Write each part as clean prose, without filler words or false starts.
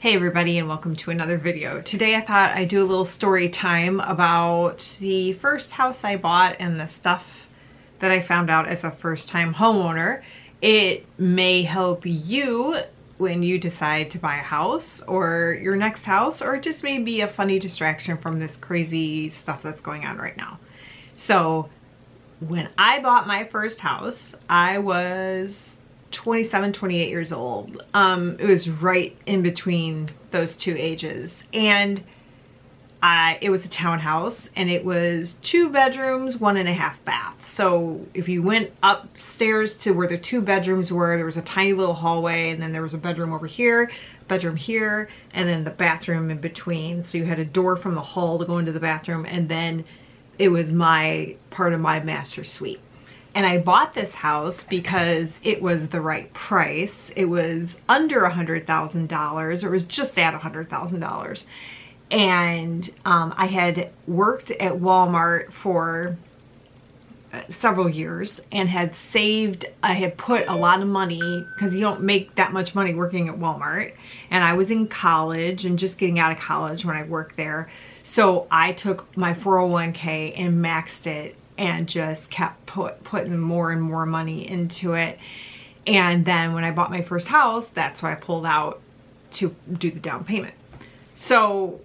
Hey everybody, and welcome to another video. Today I thought I'd do a little story time about the first house I bought and the stuff that I found out as a first-time homeowner. It may help you when you decide to buy a house or your next house, or it just may be a funny distraction from this crazy stuff that's going on right now. So when I bought my first house, I was 27, 28 years old. It was right in between those two ages. And it was a townhouse, and it was 2 bedrooms, 1.5 baths. So if you went upstairs to where the 2 bedrooms were, there was a tiny little hallway, and then there was a bedroom over here, bedroom here, and then the bathroom in between. So you had a door from the hall to go into the bathroom, and then it was part of my master suite. And I bought this house because it was the right price. It was under $100,000, or it was just at $100,000. And I had worked at Walmart for several years and had saved, I had put a lot of money, because you don't make that much money working at Walmart. And I was in college and just getting out of college when I worked there. So I took my 401k and maxed it and just kept putting more and more money into it. And then when I bought my first house, that's what I pulled out to do the down payment. So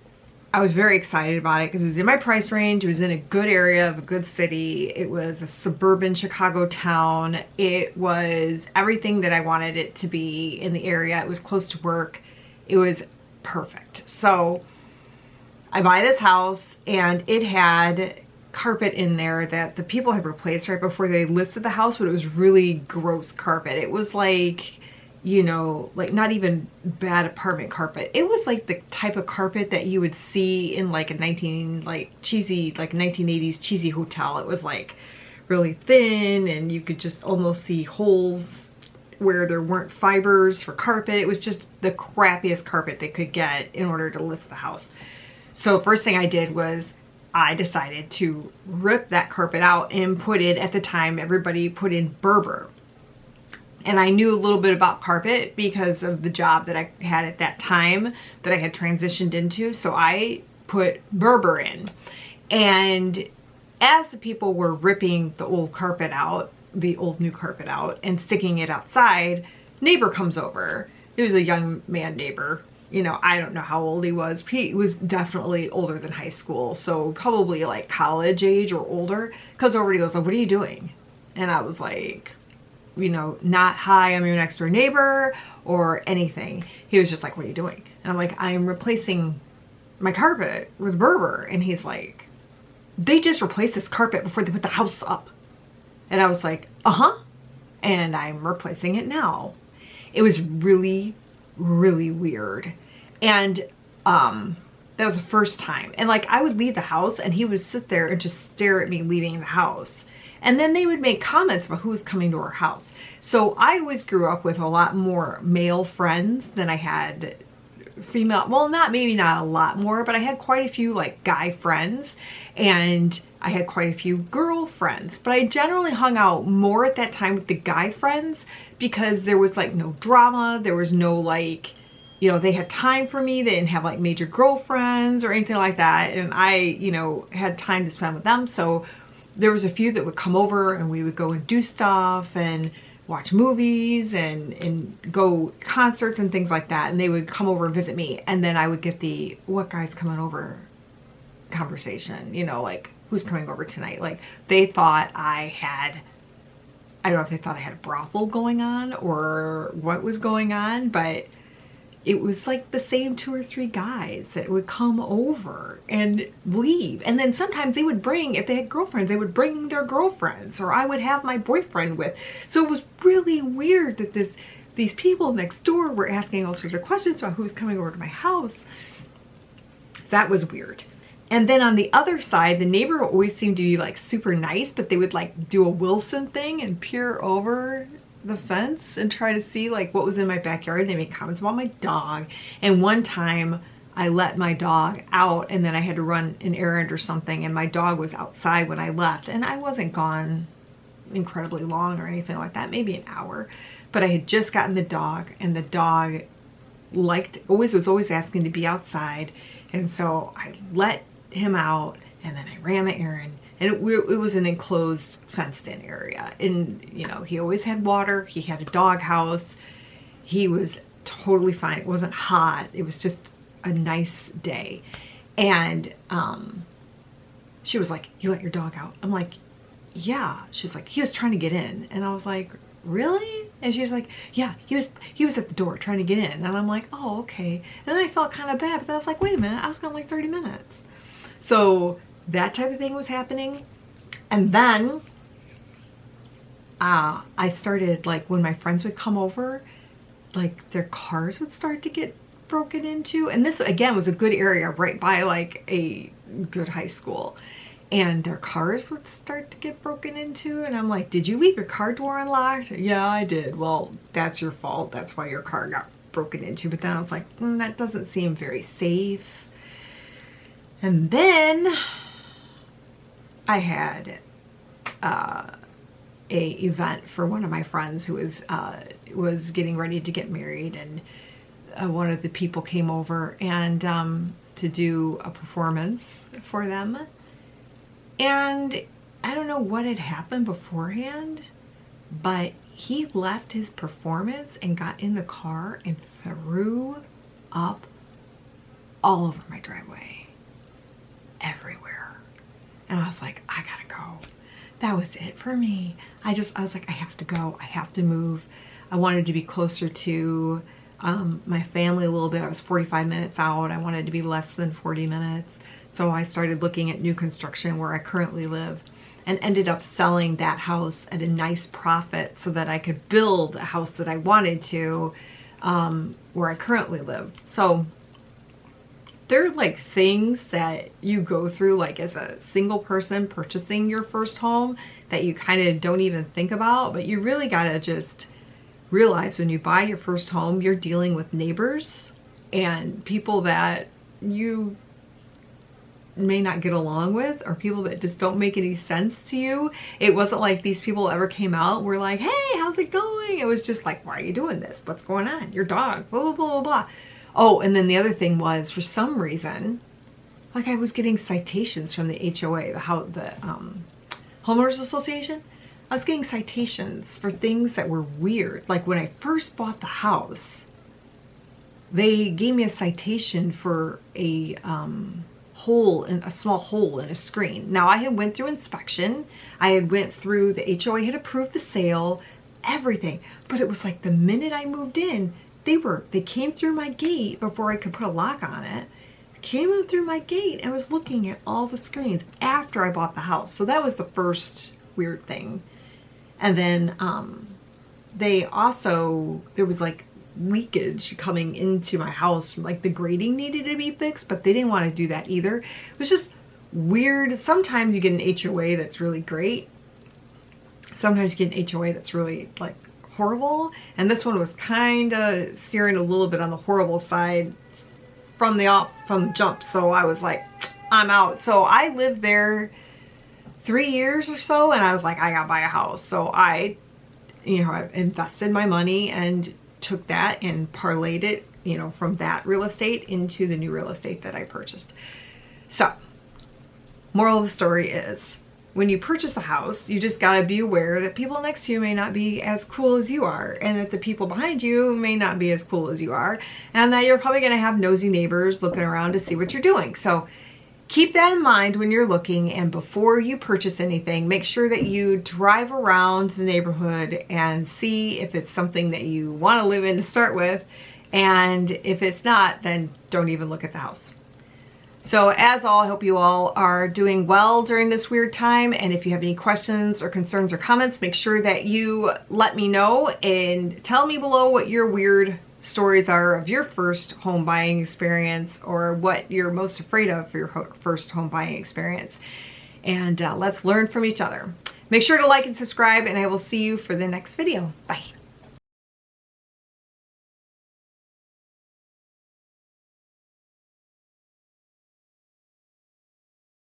I was very excited about it because it was in my price range. It was in a good area of a good city. It was a suburban Chicago town. It was everything that I wanted it to be in the area. It was close to work. It was perfect. So I buy this house, and it had carpet in there that the people had replaced right before they listed the house, but it was really gross carpet. It was like, you know, like not even bad apartment carpet. It was like the type of carpet that you would see in like a 1980s cheesy hotel. It was like really thin, and you could just almost see holes where there weren't fibers for carpet. It was just the crappiest carpet they could get in order to list the house. So first thing I did was I decided to rip that carpet out and put it, at the time, everybody put in Berber. And I knew a little bit about carpet because of the job that I had at that time that I had transitioned into. So I put Berber in. And as the people were ripping the old carpet out, the old new carpet out, and sticking it outside, neighbor comes over. It was a young man neighbor. You know, I don't know how old he was. He was definitely older than high school, so probably like college age or older. Comes over, he goes, like, "What are you doing?" And I was like, you know, not, "Hi, I'm your next door neighbor," or anything. He was just like, "What are you doing?" And I'm like, "I'm replacing my carpet with Berber." And he's like, "They just replaced this carpet before they put the house up." And I was like, "Uh-huh." And I'm replacing it now. It was really weird. And that was the first time. And like, I would leave the house and he would sit there and just stare at me leaving the house. And then they would make comments about who was coming to our house. So I always grew up with a lot more male friends than I had female. Well, maybe not a lot more, but I had quite a few like guy friends, and I had quite a few girl friends. But I generally hung out more at that time with the guy friends because there was like no drama. There was no like, you know, they had time for me. They didn't have like major girlfriends or anything like that. And I, you know, had time to spend with them. So there was a few that would come over, and we would go and do stuff and watch movies and go concerts and things like that. And they would come over and visit me. And then I would get the, "What guy's coming over?" conversation, you know, like, "Who's coming over tonight?" Like, they thought I don't know if they thought I had a brothel going on or what was going on, but it was like the same 2 or 3 guys that would come over and leave. And then sometimes they would bring, if they had girlfriends, they would bring their girlfriends, or I would have my boyfriend with. So it was really weird that these people next door were asking all sorts of questions about who's coming over to my house. That was weird. And then on the other side, the neighbor always seemed to be like super nice, but they would like do a Wilson thing and peer over the fence and try to see like what was in my backyard. And they made comments about my dog. And one time I let my dog out, and then I had to run an errand or something, and my dog was outside when I left, and I wasn't gone incredibly long or anything like that, maybe an hour. But I had just gotten the dog, and the dog was always asking to be outside. And so I let him out, and then I ran my errand. And it was an enclosed, fenced-in area. And, you know, he always had water. He had a dog house. He was totally fine. It wasn't hot. It was just a nice day. And she was like, "You let your dog out?" I'm like, "Yeah." She's like, "He was trying to get in." And I was like, "Really?" And she was like, "Yeah, he was at the door trying to get in." And I'm like, "Oh, okay." And then I felt kind of bad, but then I was like, "Wait a minute, I was gone like 30 minutes." So that type of thing was happening. And then I started, like, when my friends would come over, like, their cars would start to get broken into. And this, again, was a good area right by, like, a good high school. And their cars would start to get broken into. And I'm like, "Did you leave your car door unlocked?" "Yeah, I did." "Well, that's your fault. That's why your car got broken into." But then I was like, that doesn't seem very safe. And then I had a event for one of my friends who was getting ready to get married, and one of the people came over and to do a performance for them. And I don't know what had happened beforehand, but he left his performance and got in the car and threw up all over my driveway, everywhere. And I was like, I gotta go. That was it for me. I was like, I have to go. I have to move. I wanted to be closer to my family a little bit. I was 45 minutes out. I wanted to be less than 40 minutes. So I started looking at new construction where I currently live, and ended up selling that house at a nice profit so that I could build a house that I wanted to where I currently live. So there's like things that you go through, like as a single person purchasing your first home, that you kind of don't even think about, but you really gotta just realize when you buy your first home, you're dealing with neighbors and people that you may not get along with, or people that just don't make any sense to you. It wasn't like these people ever came out and were like, "Hey, how's it going?" It was just like, "Why are you doing this? What's going on? Your dog, blah, blah, blah, blah, blah." Oh, and then the other thing was, for some reason, like, I was getting citations from the HOA, the Homeowners Association. I was getting citations for things that were weird. Like, when I first bought the house, they gave me a citation for a small hole in a screen. Now, I had went through inspection. I had went through, the HOA had approved the sale, everything. But it was like the minute I moved in, they came through my gate before I could put a lock on it. Came in through my gate and was looking at all the screens after I bought the house. So that was the first weird thing. And then there was like leakage coming into my house. Like, the grating needed to be fixed, but they didn't want to do that either. It was just weird. Sometimes you get an HOA that's really great. Sometimes you get an HOA that's really, like, horrible. And this one was kind of steering a little bit on the horrible side from the jump. So I was like, I'm out. So I lived there 3 years or so, and I was like, I gotta buy a house. So I invested my money and took that and parlayed it, from that real estate into the new real estate that I purchased. So, moral of the story is, when you purchase a house, you just gotta be aware that people next to you may not be as cool as you are, and that the people behind you may not be as cool as you are, and that you're probably gonna have nosy neighbors looking around to see what you're doing. So keep that in mind when you're looking, and before you purchase anything, make sure that you drive around the neighborhood and see if it's something that you want to live in to start with, and if it's not, then don't even look at the house. So as all, I hope you all are doing well during this weird time, and if you have any questions or concerns or comments, make sure that you let me know and tell me below what your weird stories are of your first home buying experience, or what you're most afraid of for your first home buying experience. And let's learn from each other. Make sure to like and subscribe, and I will see you for the next video. Bye.